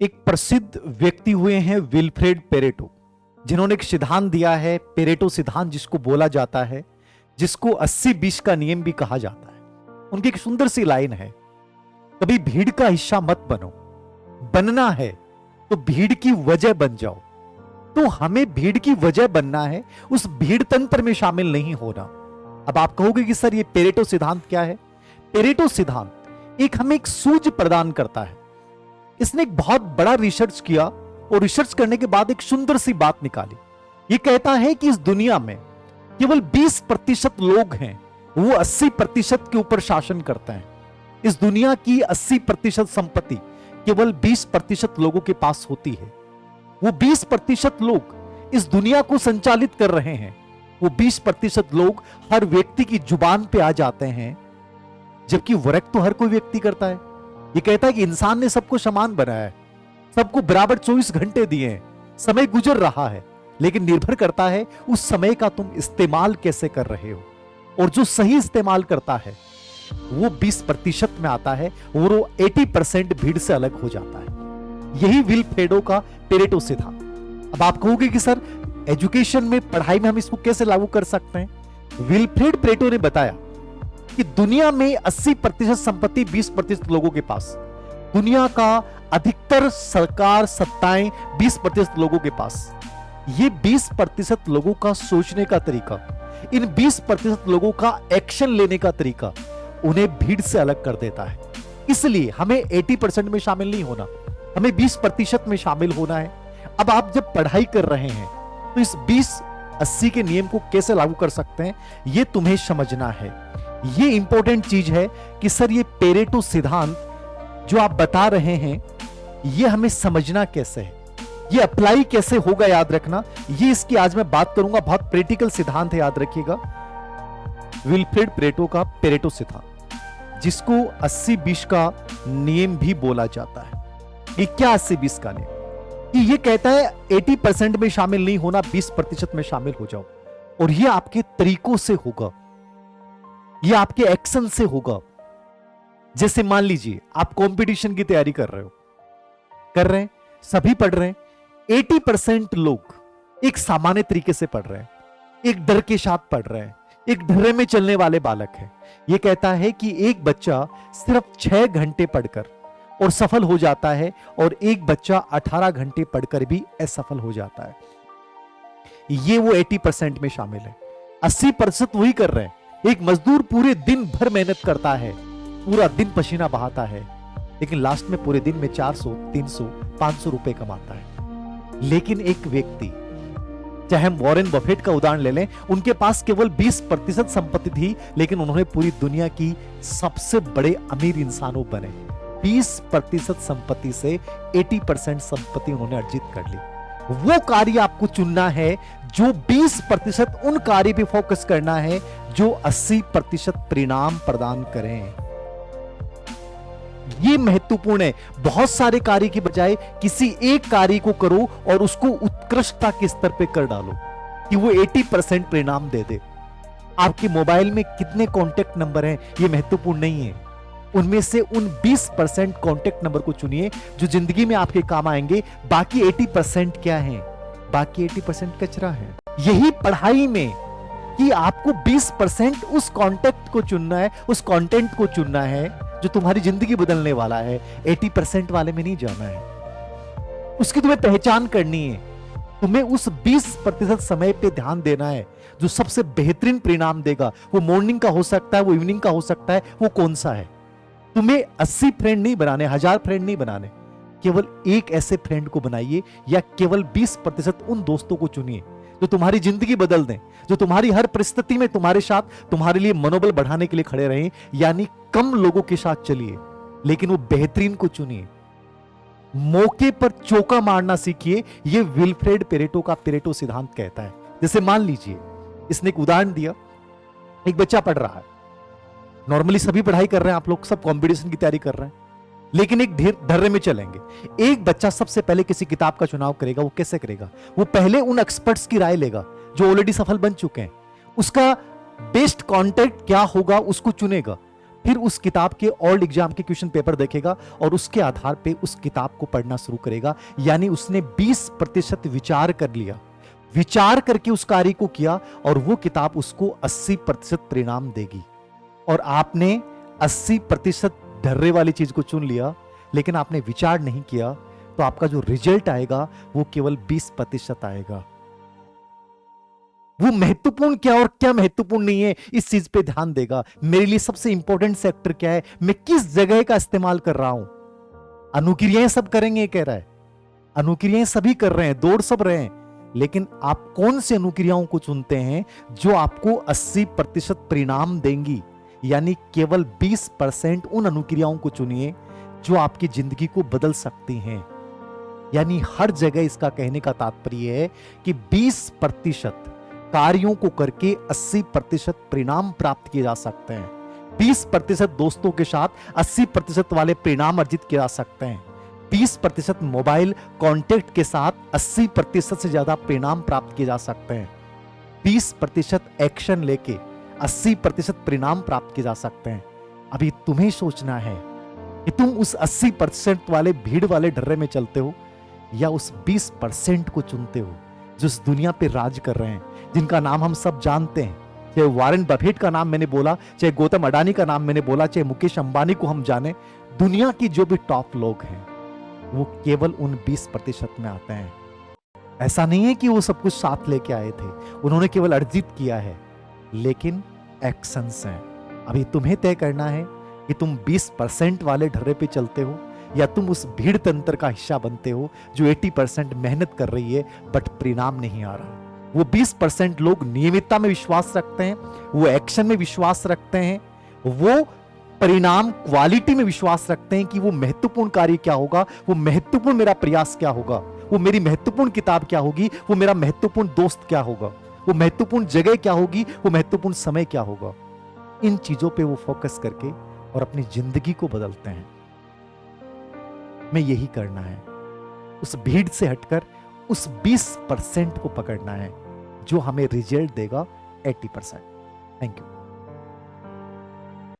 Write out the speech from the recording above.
एक प्रसिद्ध व्यक्ति हुए हैं विल्फ्रेड पेरेटो, जिन्होंने एक सिद्धांत दिया है, पेरेटो सिद्धांत जिसको बोला जाता है, जिसको 80-20 का नियम भी कहा जाता है। उनकी एक सुंदर सी लाइन है, कभी भीड़ का हिस्सा मत बनो, बनना है तो भीड़ की वजह बन जाओ। तो हमें भीड़ की वजह बनना है, उस भीड़ तंत्र में शामिल नहीं होना। अब आप कहोगे कि सर ये पेरेटो सिद्धांत क्या है? पेरेटो सिद्धांत हमें एक सूझ प्रदान करता है। इसने एक बहुत बड़ा रिसर्च किया और रिसर्च करने के बाद एक सुंदर सी बात निकाली। ये कहता है कि इस दुनिया में केवल 20% लोग हैं, वो 80% के ऊपर शासन करते हैं। इस दुनिया की 80% संपत्ति केवल 20% लोगों के पास होती है। वो 20% लोग इस दुनिया को संचालित कर रहे हैं। वो 20% लोग हर व्यक्ति की जुबान पे आ जाते हैं, जबकि वर्क तो हर कोई व्यक्ति करता है। ये कहता है कि इंसान ने सबको समान बनाया है, सबको बराबर 24 घंटे दिए हैं, समय गुजर रहा है, लेकिन निर्भर करता है उस समय का तुम इस्तेमाल कैसे कर रहे हो। और जो सही इस्तेमाल करता है वो 20% में आता है और वो 80% भीड़ से अलग हो जाता है। यही विल्फ्रेडो का पेरेटो सिद्धांत। अब आप कहोगे कि सर एजुकेशन में, पढ़ाई में हम इसको कैसे लागू कर सकते हैं? विल्फ्रेड पेरेटो ने बताया कि दुनिया में 80% संपत्ति 20% लोगों के पास, दुनिया का अधिकतर सरकार सत्ताएं 20% लोगों के पास। ये 20% लोगों का सोचने का तरीका, इन 20% लोगों का एक्शन लेने का तरीका उन्हें भीड़ से अलग कर देता है। इसलिए हमें 80% में शामिल नहीं होना, हमें 20% में शामिल होना है। अब आप जब पढ़ाई कर रहे हैं तो इस 20-80 के नियम को कैसे लागू कर सकते हैं, यह तुम्हें समझना है। ये इंपॉर्टेंट चीज है कि सर ये पेरेटो सिद्धांत जो आप बता रहे हैं, ये हमें समझना कैसे है, ये अप्लाई कैसे होगा, याद रखना। ये इसकी आज मैं बात करूंगा। बहुत प्रैक्टिकल सिद्धांत है, याद रखिएगा। विल्फ्रेड पेरेटो का पेरेटो सिद्धांत, जिसको 80-20 का नियम भी बोला जाता है। ये क्या 80-20 का नियम? ये कहता है 80% में शामिल नहीं होना, 20% में शामिल हो जाओ। और ये आपके तरीकों से होगा, ये आपके एक्शन से होगा। जैसे मान लीजिए आप कंपटीशन की तैयारी कर रहे हैं, सभी पढ़ रहे हैं। 80% लोग एक सामान्य तरीके से पढ़ रहे हैं, एक डर के साथ पढ़ रहे हैं, एक ढर्रे में चलने वाले बालक है। यह कहता है कि एक बच्चा सिर्फ 6 घंटे पढ़कर और सफल हो जाता है, और एक बच्चा 18 घंटे पढ़कर भी असफल हो जाता है। ये वो 80% में शामिल है। 80% वही कर रहे हैं। एक मजदूर पूरे दिन भर मेहनत करता है, पूरा दिन पसीना बहाता है, लेकिन लास्ट में पूरे दिन में 400, 300, 500 रुपए कमाता है। लेकिन एक व्यक्ति, चाहे हम वॉरेन बफेट का उदाहरण ले लें, उनके पास केवल 20% संपत्ति थी, लेकिन उन्होंने पूरी दुनिया की सबसे बड़े अमीर इंसानों बने। 20% संपत्ति से 80% संपत्ति उन्होंने अर्जित कर ली। वो कार्य आपको चुनना है जो 20%, उन कार्य पे फोकस करना है जो 80% परिणाम प्रदान करें। ये महत्वपूर्ण है। बहुत सारे कार्य की बजाय किसी एक कार्य को करो और उसको उत्कृष्टता के स्तर पे कर डालो कि वो 80% परिणाम दे दे। आपके मोबाइल में कितने कॉन्टेक्ट नंबर हैं ये महत्वपूर्ण नहीं है। उनमें से उन 20% कॉन्टेक्ट नंबर को चुनिए जो जिंदगी में आपके काम आएंगे। बाकी 80% क्या है? बाकी 80% कचरा है। यही पढ़ाई में कि आपको 20% उस कॉन्टेक्ट को चुनना है, उस कंटेंट को चुनना है जो तुम्हारी जिंदगी बदलने वाला है। 80% वाले में नहीं जाना है। उसकी तुम्हें पहचान करनी है। तुम्हें उस 20% समय पे ध्यान देना है जो सबसे बेहतरीन परिणाम देगा। वो मॉर्निंग का हो सकता है, वो इवनिंग का हो सकता है, वो कौन सा है? तुम्हें 80 फ्रेंड नहीं बनाने, 1000 फ्रेंड नहीं बनाने, केवल एक ऐसे फ्रेंड को बनाइए, या केवल 20% उन दोस्तों को चुनिए जो तुम्हारी जिंदगी बदल दें, जो तुम्हारी हर परिस्थिति में तुम्हारे साथ, तुम्हारे लिए मनोबल बढ़ाने के लिए खड़े रहें। यानी कम लोगों के साथ चलिए, लेकिन वो बेहतरीन को चुनिए। मौके पर चौका मारना सीखिए। यह विल्फ्रेड पेरेटो का पेरेटो सिद्धांत कहता है। जैसे मान लीजिए, इसने एक उदाहरण दिया, एक बच्चा पढ़ रहा है। नॉर्मली सभी पढ़ाई कर रहे हैं, आप लोग सब कंपटीशन की तैयारी कर रहे हैं, लेकिन एक ढर्रे में चलेंगे। एक बच्चा सबसे पहले किसी किताब का चुनाव करेगा। वो कैसे करेगा? वो पहले उन एक्सपर्ट्स की राय लेगा जो ऑलरेडी सफल बन चुके हैं। उसका बेस्ट कॉन्टेक्ट क्या होगा उसको चुनेगा। फिर उस किताब के ओल्ड एग्जाम के क्वेश्चन पेपर देखेगा और उसके आधार पे उस किताब को पढ़ना शुरू करेगा। यानी उसने 20% विचार कर लिया, विचार करके उस कार्य को किया और वो किताब उसको 80% परिणाम देगी। और आपने 80% ढर्रे वाली चीज को चुन लिया, लेकिन आपने विचार नहीं किया, तो आपका जो रिजल्ट आएगा वो केवल 20% आएगा। वो महत्वपूर्ण क्या और क्या महत्वपूर्ण नहीं है, इस चीज पे ध्यान देगा। मेरे लिए सबसे इंपॉर्टेंट सेक्टर क्या है, मैं किस जगह का इस्तेमाल कर रहा हूं। अनुक्रियाएं सब करेंगे कह रहा है, अनुक्रियाएं सभी कर रहे हैं, दौड़ सब रहे हैं, लेकिन आप कौन सी अनुक्रियाओं को चुनते हैं जो आपको 80% परिणाम देंगी। यानी केवल 20% उन अनुक्रियाओं को चुनिए जो आपकी जिंदगी को बदल सकती हैं। यानी हर जगह इसका कहने का तात्पर्य है कि 20% कार्यों को करके 80% परिणाम प्राप्त किए जा सकते हैं। 20% दोस्तों के साथ 80% वाले परिणाम अर्जित किए जा सकते हैं। 20% मोबाइल कांटेक्ट के साथ 80% से ज्यादा परिणाम प्राप्त किए जा सकते हैं। 20% एक्शन लेके 80% परिणाम प्राप्त किए जा सकते हैं। अभी तुम्हें सोचना है कि तुम उस 80% वाले भीड़ वाले ढर्रे में चलते हो या उस 20% को चुनते हो जो इस दुनिया पे राज कर रहे हैं, जिनका नाम हम सब जानते हैं। चाहे वॉरेन बफेट का नाम मैंने बोला, चाहे गौतम अडानी का नाम मैंने बोला, चाहे मुकेश अंबानी को हम जाने, दुनिया की जो भी टॉप लोग हैं वो केवल उन 20% में आते हैं। ऐसा नहीं है कि वो सब कुछ साथ लेके आए थे, उन्होंने केवल अर्जित किया है, लेकिन एक्शंस हैं। अभी तुम्हें तय करना है कि तुम 20% वाले ढर्रे पे चलते हो या तुम उस भीड़ तंत्र का हिस्सा बनते हो जो 80% मेहनत कर रही है बट परिणाम नहीं आ रहा। वो 20% लोग नियमितता में विश्वास रखते हैं, वो एक्शन में विश्वास रखते हैं, वो परिणाम क्वालिटी में विश्वास रखते हैं कि वो महत्वपूर्ण कार्य क्या होगा, वो महत्वपूर्ण मेरा प्रयास क्या होगा, वो मेरी महत्वपूर्ण किताब क्या होगी, वो मेरा महत्वपूर्ण दोस्त क्या होगा, वो महत्वपूर्ण जगह क्या होगी, वो महत्वपूर्ण समय क्या होगा। इन चीजों पे वो फोकस करके और अपनी जिंदगी को बदलते हैं। में यही करना है, उस भीड़ से हटकर उस 20% को पकड़ना है जो हमें रिजल्ट देगा 80%। Thank you.